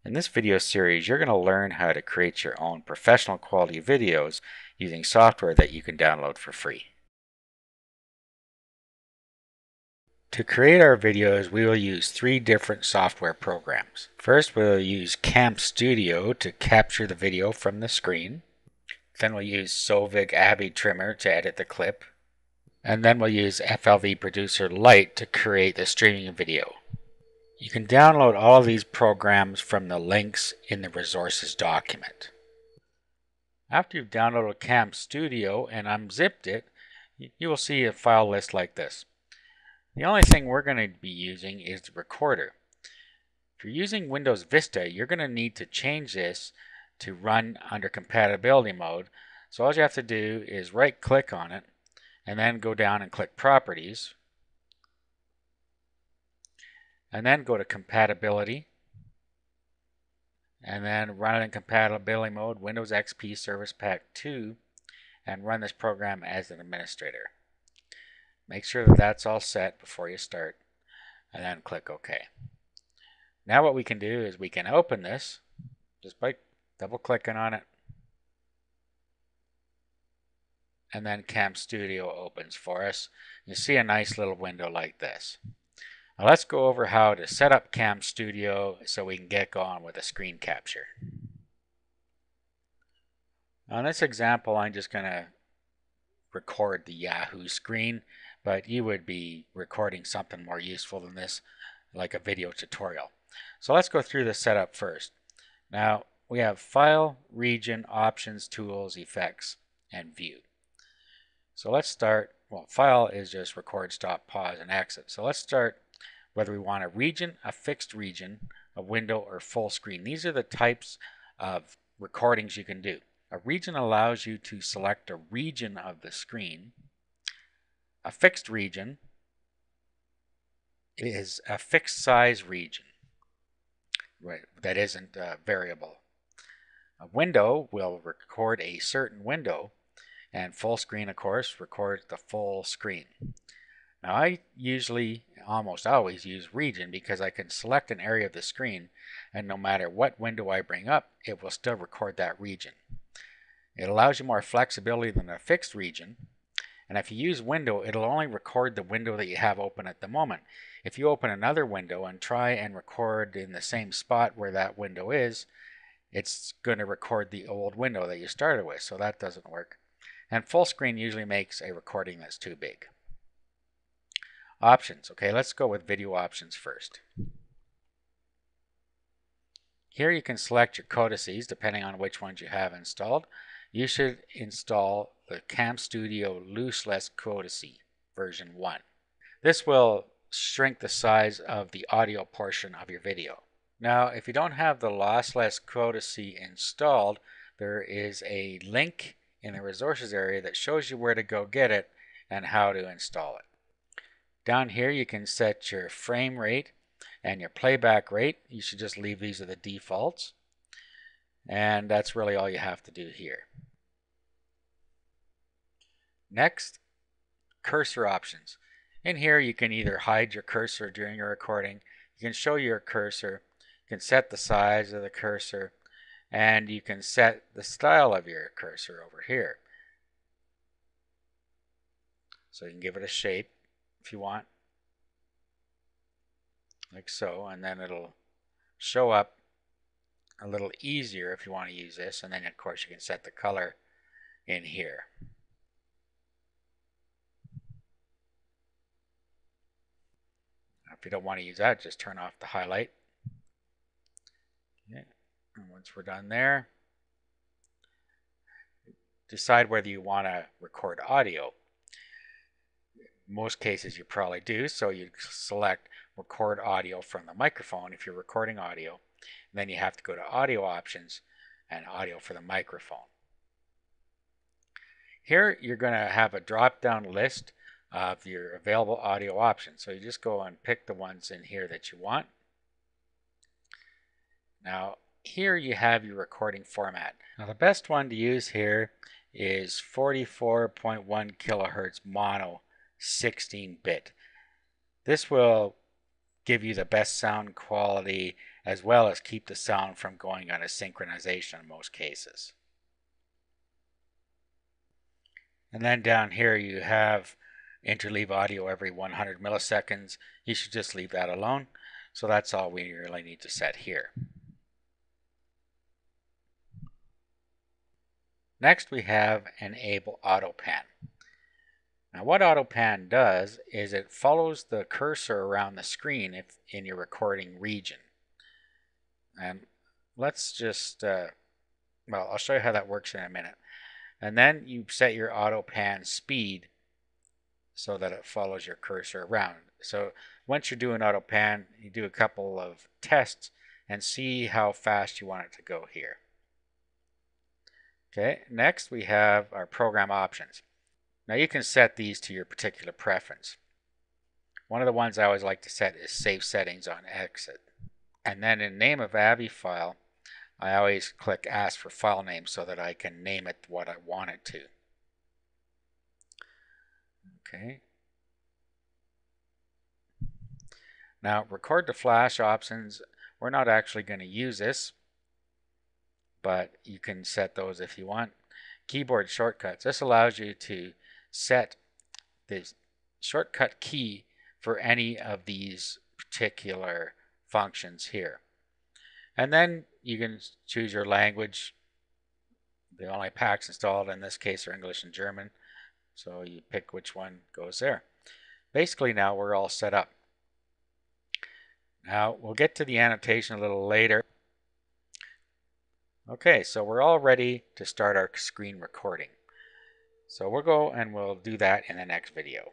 In this video series, you're going to learn how to create your own professional quality videos using software that you can download for free. To create our videos, we will use three different software programs. First, we'll use Cam Studio to capture the video from the screen. Then we'll use Sovig Avid Trimmer to edit the clip. And then we'll use FLV Producer Lite to create the streaming video. You can download all of these programs from the links in the resources document. After you've downloaded Cam Studio and unzipped it, you will see a file list like this. The only thing we're going to be using is the recorder. If you're using Windows Vista, you're going to need to change this to run under compatibility mode. So all you have to do is right click on it and then go down and click Properties. And then go to Compatibility, and then run it in compatibility mode, Windows XP Service Pack 2, and run this program as an administrator. Make sure that that's all set before you start, and then click OK. Now what we can do is we can open this just by double clicking on it, and then Cam Studio opens for us. You see a nice little window like this. Now let's go over how to set up Cam Studio so we can get going with a screen capture. On this example, I'm just going to record the Yahoo screen, but you would be recording something more useful than this, like a video tutorial. So let's go through the setup first. Now we have File, Region, Options, Tools, Effects, and View. So let's start, well, File is just record, stop, pause, and exit. So let's start whether we want a region, a fixed region, a window, or full screen. These are the types of recordings you can do. A region allows you to select a region of the screen. A fixed region is a fixed size region, right, that isn't variable. A window will record a certain window, and full screen, of course, records the full screen. Now I usually, almost always, use region because I can select an area of the screen, and no matter what window I bring up, it will still record that region. It allows you more flexibility than a fixed region, and if you use window, it'll only record the window that you have open at the moment. If you open another window and try and record in the same spot where that window is, it's going to record the old window that you started with, so that doesn't work. And full screen usually makes a recording that's too big. Options. Okay, let's go with video options first. Here you can select your codices depending on which ones you have installed. You should install the Cam Studio Lossless Codice version 1. This will shrink the size of the audio portion of your video. Now, if you don't have the Lossless Codice installed, there is a link in the resources area that shows you where to go get it and how to install it. Down here you can set your frame rate and your playback rate. You should just leave these as the defaults. And that's really all you have to do here. Next, cursor options. In here you can either hide your cursor during your recording, you can show your cursor, you can set the size of the cursor, and you can set the style of your cursor over here. So you can give it a shape if you want, like so, and then it'll show up a little easier if you want to use this, and then of course you can set the color in here. If you don't want to use that, just turn off the highlight. Okay. And once we're done there, decide whether you want to record audio. In most cases you probably do, so you select record audio from the microphone if you're recording audio, and then you have to go to audio options and audio for the microphone. Here you're going to have a drop down list of your available audio options, so you just go and pick the ones in here that you want. Now here you have your recording format. Now the best one to use here is 44.1 kilohertz mono 16-bit. This will give you the best sound quality as well as keep the sound from going out of synchronization in most cases. And then down here you have interleave audio every 100 milliseconds. You should just leave that alone. So that's all we really need to set here. Next we have enable auto pan. Now what auto pan does is it follows the cursor around the screen if in your recording region. And let's just, well, I'll show you how that works in a minute. And then you set your auto pan speed so that it follows your cursor around. So once you're doing auto pan, you do a couple of tests and see how fast you want it to go here. Okay, next we have our program options. Now you can set these to your particular preference. One of the ones I always like to set is save settings on exit. And then in name of AVI file, I always click ask for file name so that I can name it what I want it to. Okay. Now record to flash options, we're not actually going to use this, but you can set those if you want. Keyboard shortcuts. This allows you to set the shortcut key for any of these particular functions here. And then you can choose your language. The only packs installed in this case are English and German, so you pick which one goes there. Basically now we're all set up. Now we'll get to the annotation a little later. Okay, so we're all ready to start our screen recording. So we'll go and we'll do that in the next video.